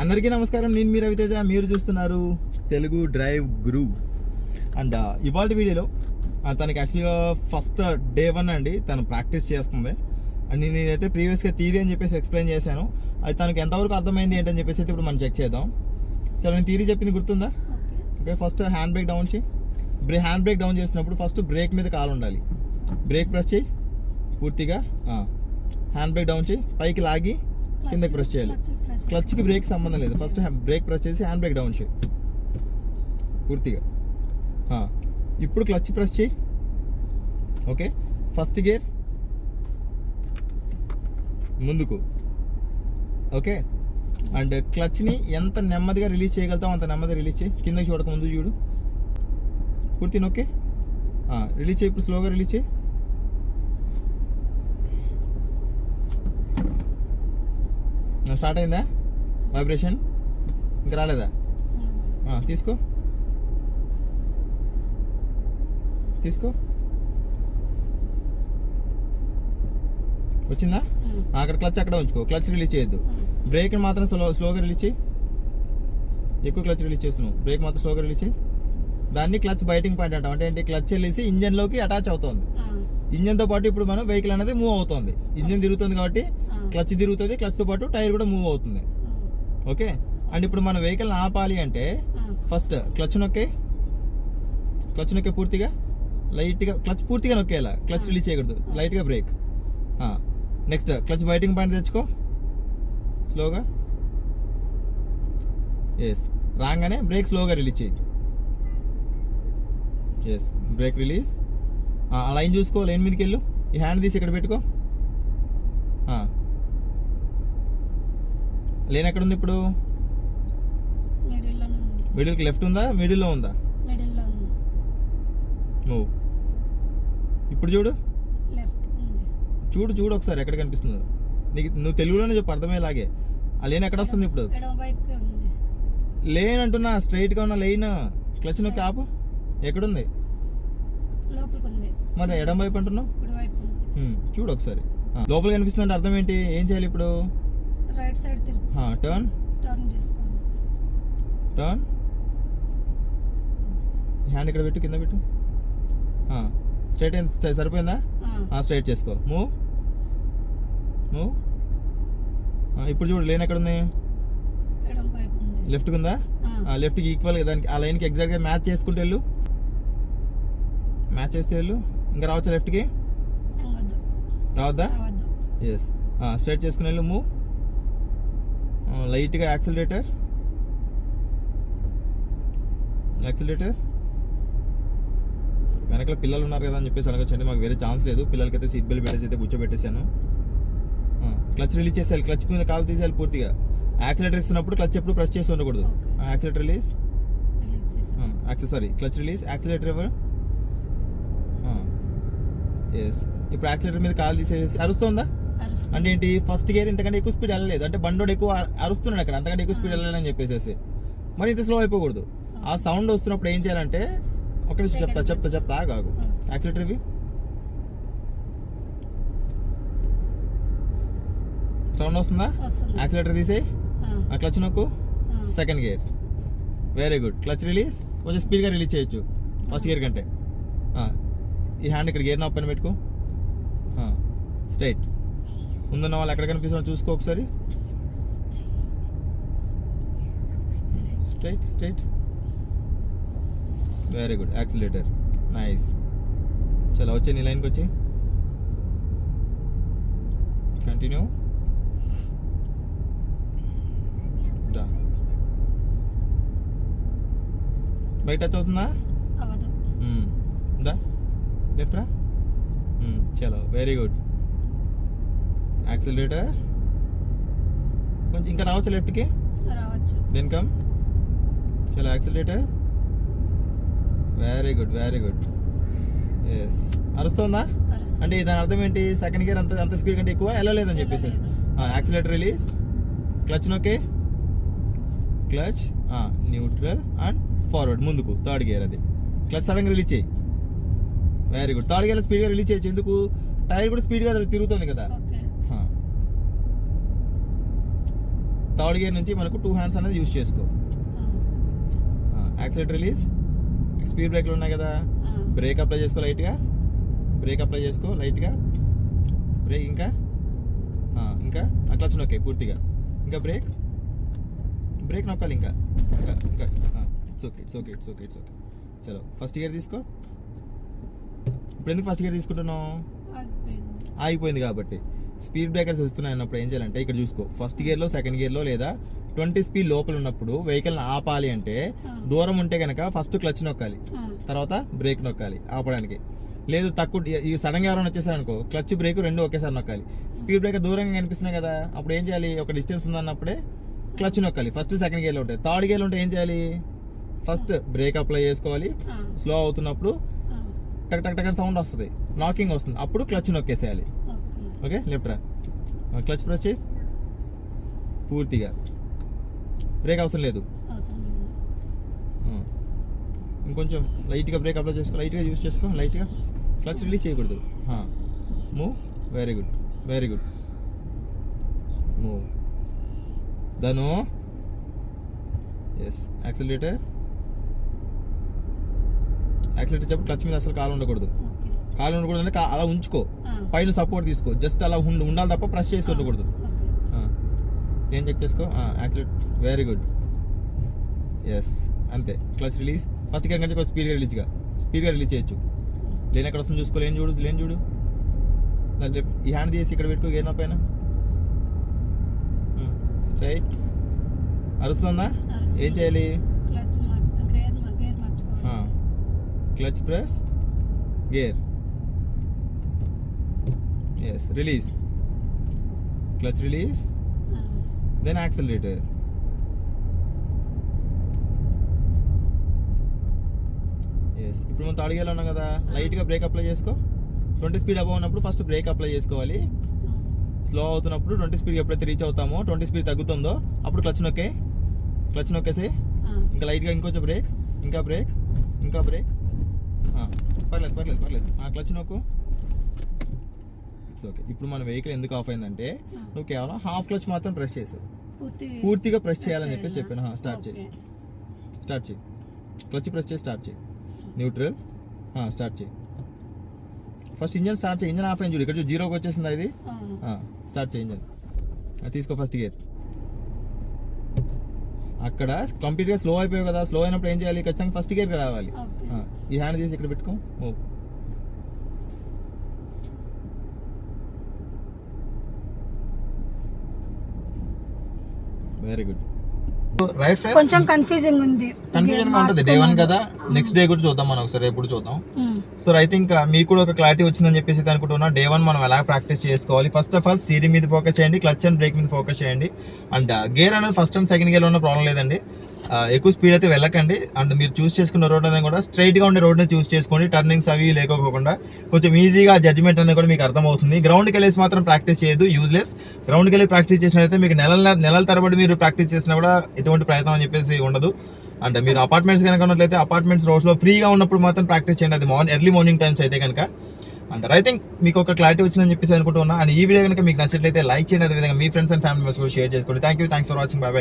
అందరికీ నమస్కారం. నేను మీ రవితేజ, మీరు చూస్తున్నారు తెలుగు డ్రైవ్ గురు. అండ్ ఇవాళ వీడియోలో తనకి యాక్చువల్గా ఫస్ట్ డే 1 అండి, తను ప్రాక్టీస్ చేస్తుంది. అండ్ నేనైతే ప్రీవియస్గా థియరీ అని చెప్పేసి ఎక్స్ప్లెయిన్ చేశాను. అది తనకి ఎంతవరకు అర్థమైంది ఏంటని చెప్పేసి అయితే ఇప్పుడు మనం చెక్ చేద్దాం. చలో, నేను థియరీ చెప్పింది గుర్తుందా? Okay, first hand brake down చేయి. హ్యాండ్ బ్రేక్ డౌన్ చేసినప్పుడు ఫస్ట్ బ్రేక్ మీద కాలు ఉండాలి. బ్రేక్ ప్రెస్ చేయి పూర్తిగా. హ్యాండ్ బ్రేక్ డౌన్ చేయి, పైకి లాగి కిందకి ప్రెస్ చేయాలి. క్లచ్కి బ్రేక్ సంబంధం లేదు. ఫస్ట్ బ్రేక్ ప్రెస్ చేసి హ్యాండ్ బ్రేక్ డౌన్ చేయి పూర్తిగా. ఇప్పుడు క్లచ్ ప్రెస్ చేయి. ఓకే, ఫస్ట్ గేర్ ముందుకు. ఓకే, అండ్ క్లచ్ని ఎంత నెమ్మదిగా రిలీజ్ చేయగలుగుతావు అంత నెమ్మదిగా రిలీజ్ చేయి. కిందకి చూడక ముందు చూడు, పూర్తి నొక్కే రిలీజ్ చేయి. ఇప్పుడు స్లోగా రిలీజ్ చేయి. స్టార్ట్ అయిందా వైబ్రేషన్? ఇంకా రాలేదా? తీసుకో వచ్చిందా? అక్కడ క్లచ్ అక్కడ ఉంచుకో. క్లచ్ రిలీజ్ చేయొద్దు. బ్రేక్ మాత్రం స్లోగా రిలీజ్ చేయి. ఎక్కువ క్లచ్ రిలీజ్ చేస్తున్నావు. బ్రేక్ మాత్రం స్లోగా రిలీజ్ చేయి. దాన్ని క్లచ్ బైటింగ్ పాయింట్ అంటాం. అంటే ఏంటి? క్లచ్ వెళ్ళేసి ఇంజన్లోకి అటాచ్ అవుతుంది. ఇంజన్తో పాటు ఇప్పుడు మనం వెహికల్ అనేది మూవ్ అవుతుంది. ఇంజన్ తిరుగుతుంది కాబట్టి క్లచ్ తిరుగుతుంది. క్లచ్తో పాటు టైర్ కూడా మూవ్ అవుతుంది. ఓకే, అండ్ ఇప్పుడు మన వెహికల్ ఆపాలి అంటే ఫస్ట్ క్లచ్ నొక్కే పూర్తిగా. లైట్గా క్లచ్ పూర్తిగా నొక్కేలా, క్లచ్ రిలీజ్ చేయకూడదు. లైట్గా brake. Next clutch biting point తెచ్చుకో స్లోగా. ఎస్, రాగానే బ్రేక్ స్లోగా రిలీజ్ చేయి. Yes, brake release. లైన్ చూసుకో, లైన్ మీదకి వెళ్ళు. ఈ హ్యాండ్ తీసి ఇక్కడ పెట్టుకో. లేన్ ఎక్కడ ఉంది ఇప్పుడు? మిడిల్కి లెఫ్ట్ ఉందా, మిడిల్లో ఉందా? మూవ్. ఇప్పుడు చూడు ఒకసారి ఎక్కడ కనిపిస్తుందో నీకు. నువ్వు తెలుగులోనే చెప్పు, అర్థమయ్యేలాగే. ఆ లేన్ ఎక్కడ వస్తుంది ఇప్పుడు? లేన్ అంటున్నా, స్ట్రైట్గా ఉన్న లైన్. క్లచ్ నొక్కి ఆపు. ఎక్కడుంది మరి? ఎడం వైపు అంటున్నావు. చూడు ఒకసారి. లోపల కనిపిస్తుంది అంటే అర్థం ఏంటి? ఏం చేయాలి ఇప్పుడు? రైట్ సైడ్ టర్న్ చేసుకోండి. టర్న్. హ్యాండ్ ఇక్కడ పెట్టు, కింద పెట్టు. స్ట్రైట్ అయింది, సరిపోయిందా? స్ట్రైట్ చేసుకో. మూవ్. ఇప్పుడు చూడు, లేన్ ఎక్కడ ఉంది? లెఫ్ట్కి ఉందా? లెఫ్ట్కి ఈక్వల్ దానికి, ఆ లైన్కి ఎగ్జాక్ట్గా మ్యాచ్ చేసుకుంటూ వెళ్ళు. మ్యాచ్ చేస్తే వెళ్ళు. ఇంకా రావచ్చా లెఫ్ట్కి? రావద్దా? ఎస్, స్ట్రైట్ చేసుకుని వెళ్ళు. మూవ్. లైట్గా యాక్సిలరేటర్. వెనకాల పిల్లలు ఉన్నారు కదా అని చెప్పేసి అడగొచ్చండి. మాకు వేరే ఛాన్స్ లేదు. పిల్లలకైతే సీట్ బెల్ట్ పెట్టేసి అయితే కూర్చోబెట్టేశాను. క్లచ్ రిలీజ్ చేసేయాలి. క్లచ్ మీద కాలు తీసేయాలి పూర్తిగా. యాక్సిలేటర్ ఇస్తున్నప్పుడు క్లచ్ ఎప్పుడు ప్రెస్ చేసి ఉండకూడదు. Accelerator release. Clutch release. Accelerator ఎవరు? ఎస్, ఇప్పుడు యాక్సిలేటర్ మీద కాలు తీసేసి. అరుస్తుందా? అంటే ఏంటి? ఫస్ట్ గేర్ ఇంతకంటే ఎక్కువ స్పీడ్ వెళ్ళలేదు అంటే బండోడు ఎక్కువ అరుస్తున్నాడు అక్కడ, అంతకంటే ఎక్కువ స్పీడ్ వెళ్ళలేదని చెప్పేసి. మరి ఇంత స్లో అయిపోకూడదు. ఆ సౌండ్ వస్తున్నప్పుడు ఏం చేయాలంటే, ఒక నిమిషం చెప్తా ఆగు. యాక్సిలేటర్ ఇవి. సౌండ్ వస్తుందా? యాక్సిలేటర్ తీసేయి. క్లచ్ నొక్కు. Second gear. Very good. Clutch release. కొంచెం స్పీడ్గా రిలీజ్ చేయొచ్చు ఫస్ట్ గేర్ కంటే. ఈ హ్యాండ్ ఇక్కడ గేర్ నాప్ పైన పెట్టుకో. స్ట్రైట్. ముందున్న వాళ్ళు ఎక్కడ కనిపిస్తున్నా చూసుకో ఒకసారి. Straight. Very good. Accelerator. Nice. చలో, వచ్చే నీ లైన్కి వచ్చి కంటిన్యూ. బయట టచ్ అవుతుందా? లెఫ్ట్ రా. చలో, వెరీ గుడ్. యాక్సిలరేటర్. కొంచెం ఇంకా రావచ్చు లెఫ్ట్కి. Then come. చలో, యాక్సిలరేటర్. Very good. ఎస్, అరుస్తుందా? అంటే దాని అర్థం ఏంటి? సెకండ్ గేర్ అంత స్పీడ్ కంటే ఎక్కువ వెళ్ళలేదని చెప్పేసి. Accelerator release. క్లచ్ నొక్కే. క్లచ్, న్యూట్రల్ అండ్ ఫార్వర్డ్ ముందుకు. థర్డ్ గేర్ అది. క్లచ్ సడన్గా రిలీజ్ చేయి. Very good. థర్డ్ గేర్ స్పీడ్గా రిలీజ్ చేయొచ్చు. ఎందుకు? టైర్ కూడా స్పీడ్గా తిరుగుతుంది కదా. థర్డ్ గేర్ నుంచి మనకు 2 హ్యాండ్స్ అనేది యూస్ చేసుకో. యాక్సిలేటర్ రిలీజ్, స్పీడ్ బ్రేక్లు ఉన్నాయి కదా, బ్రేక్ అప్లై చేసుకో లైట్గా, బ్రేక్ అప్లై చేసుకో లైట్గా, బ్రేక్ ఇంకా క్లచ్ నొక్కే పూర్తిగా, ఇంకా బ్రేక్ నొక్కాలి, ఇంకా ఇట్స్ ఓకే. చలో ఫస్ట్ గేర్ తీసుకో. ఇప్పుడు ఎందుకు ఫస్ట్ గేర్ తీసుకుంటున్నావు? ఆగిపోయింది కాబట్టి. స్పీడ్ బ్రేకర్స్ వస్తున్నాయి అన్నప్పుడు ఏం చేయాలంటే ఇక్కడ చూసుకో, ఫస్ట్ గేర్లో, సెకండ్ గేర్లో లేదా 20 స్పీడ్ లోపల ఉన్నప్పుడు వెహికల్ని ఆపాలి అంటే దూరం ఉంటే కనుక ఫస్ట్ క్లచ్ నొక్కాలి, తర్వాత బ్రేక్ నొక్కాలి ఆపడానికి. లేదు తక్కువ ఈ సడన్గా ఎవరైనా వచ్చేసారు అనుకో, క్లచ్ బ్రేక్ రెండు ఒకేసారి నొక్కాలి. స్పీడ్ బ్రేకర్ దూరంగా కనిపిస్తున్నాయి కదా, అప్పుడు ఏం చేయాలి? ఒక డిస్టెన్స్ ఉందన్నప్పుడే క్లచ్ నొక్కాలి. ఫస్ట్ సెకండ్ గేర్లో ఉంటాయి. థర్డ్ గేర్లో ఉంటే ఏం చేయాలి? ఫస్ట్ బ్రేక్ అప్లై చేసుకోవాలి. స్లో అవుతున్నప్పుడు టక్ టక్ టక్ అని సౌండ్ వస్తుంది, నాకింగ్ వస్తుంది, అప్పుడు క్లచ్ నొక్కేసేయాలి. ఓకే, లెఫ్ట్ రా, క్లచ్ ప్రెస్ చేయి పూర్తిగా, బ్రేక్ అవసరం లేదు. ఇంకొంచెం లైట్గా బ్రేక్ అప్లై చేసుకో, లైట్గా యూస్ చేసుకో, లైట్గా క్లచ్ రిలీజ్ చేయకూడదు. Move, very good, move. దను ఎస్, యాక్సిలరేటర్ చెప్పు. క్లచ్ మీద అసలు కాలు ఉండకూడదు అంటే అలా ఉంచుకో, పైన సపోర్ట్ తీసుకో, జస్ట్ అలా ఉండాలి తప్ప ప్రెస్ చేసి ఉండకూడదు. ఏం చెక్ చేసుకో, యాక్సిలేటర్, వెరీ గుడ్, ఎస్, అంతే. క్లచ్ రిలీజ్, ఫస్ట్ గేర్ కంటే స్పీడ్గా రిలీజ్ చేయొచ్చు. లేని ఎక్కడ వస్తుంది చూసుకో, లేని చూడు, ఈ హ్యాండ్ తీసి ఇక్కడ పెట్టుకో, గేర్ నా పైన స్ట్రైట్. అరుస్తుందా? ఏం చేయాలి? Clutch press, gear, yes, release, clutch release, then accelerator. Yes, ఇప్పుడు మనం థర్డ్ గేర్లో ఉన్నాం కదా, లైట్గా బ్రేక్ అప్లై చేసుకో. 20 స్పీడ్ అబౌవ్ ఉన్నప్పుడు ఫస్ట్ బ్రేక్ అప్లై చేసుకోవాలి. స్లో అవుతున్నప్పుడు 20 స్పీడ్ ఎప్పుడైతే రీచ్ అవుతామో, 20 స్పీడ్ తగ్గుతుందో అప్పుడు క్లచ్ నొక్కేసి, ఇంకా లైట్గా ఇంకొంచెం బ్రేక్, ఇంకా బ్రేక్, పర్లేదు, క్లచ్ నొక్కు. It's okay. ఇప్పుడు మన వెహికల్ ఎందుకు ఆఫ్ అయిందంటే నువ్వు కేవలం హాఫ్ క్లచ్ మాత్రం ప్రెస్ చేసావు, పూర్తిగా ప్రెస్ చేయాలని చెప్పేసి చెప్పాను. స్టార్ట్ చేయి, క్లచ్ ప్రెస్ చేసి స్టార్ట్ చేయి, న్యూట్రల్, స్టార్ట్ చేయి. ఫస్ట్ ఇంజన్ స్టార్ట్ చేయి, ఇంజన్ ఆఫ్ అయింది చూడు, ఇక్కడ చూడు 0కి వచ్చేసింది ఇది. స్టార్ట్ చేయి ఇంజన్, తీసుకో ఫస్ట్ గేర్. అక్కడ కంప్లీట్గా స్లో అయిపోయావు కదా, స్లో అయినప్పుడు ఏం చేయాలి? ఖచ్చితంగా ఫస్ట్ గేర్కి రావాలి. ఈ హ్యాండ్ తీసి ఇక్కడ పెట్టుకో, move. Very good. Right friends, కొంచెం కన్ఫ్యూజింగ్ ఉంది. కన్ఫ్యూజన్ ఉంటుంది. డే 1 కదా, నెక్స్ట్ డే కూడా చూద్దాం మనం ఒకసారి, ఎప్పుడు చూద్దాం. సో ఐ థింక్ మీకు కూడా ఒక క్లారిటీ వచ్చిందని చెప్పేసి అనుకుంటున్నా. డే 1 మనం ఎలా ప్రాక్టీస్ చేసుకోవాలి. ఫస్ట్ ఆఫ్ ఆల్ స్టీరింగ్ మీద ఫోకస్ చేయండి, క్లచ్ అండ్ బ్రేక్ మీద ఫోకస్ చేయండి. అండ్ గేర్ అనేది ఫస్ట్ అండ్ సెకండ్ గేర్లో ఉన్న ప్రాబ్లం లేదండి. ఎక్కువ స్పీడ్ అయితే వెళ్ళకండి. అండ్ మీరు చూస్ చేసుకున్న రోడ్ అనేది కూడా స్ట్రైట్గా ఉండే రోడ్ని చూస్ చేసుకోండి, టర్నింగ్స్ అవి లేకోకుండా కొంచెం ఈజీగా జడ్జ్మెంట్ అనేది కూడా మీకు అర్థమవుతుంది. గ్రౌండ్కి వెళ్ళేసి మాత్రం ప్రాక్టీస్ చేయదు, యూజ్లెస్. గ్రౌండ్కి వెళ్ళి ప్రాక్టీస్ చేసినట్లయితే మీకు నెలల తరబడి మీరు ప్రాక్టీస్ చేసినా కూడా ఎటువంటి ప్రయత్నం అని చెప్పేసి ఉండదు. అండ్ మీరు అపార్ట్మెంట్స్ కనుక ఉన్నట్లయితే అపార్ట్మెంట్స్ రోడ్స్లో ఫ్రీగా ఉన్నప్పుడు మాత్రం ప్రాక్టీస్ చేయండి, అది ఎర్లీ మార్నింగ్ టైమ్స్ అయితే కనుక. అండ్ ఐ థింక్ మీకు ఒక క్లారిటీ వచ్చిందని చెప్పేసి అనుకుంటున్నా. అండ్ ఈ వీడియో కనుక మీకు నచ్చినట్లయితే లైక్ చేయండి, అదేవిధంగా మీ ఫ్రెండ్స్ అండ్ ఫ్యామిలీ మెంబర్స్ కూడా షేర్ చేసుకోండి. Thanks for watching, by by.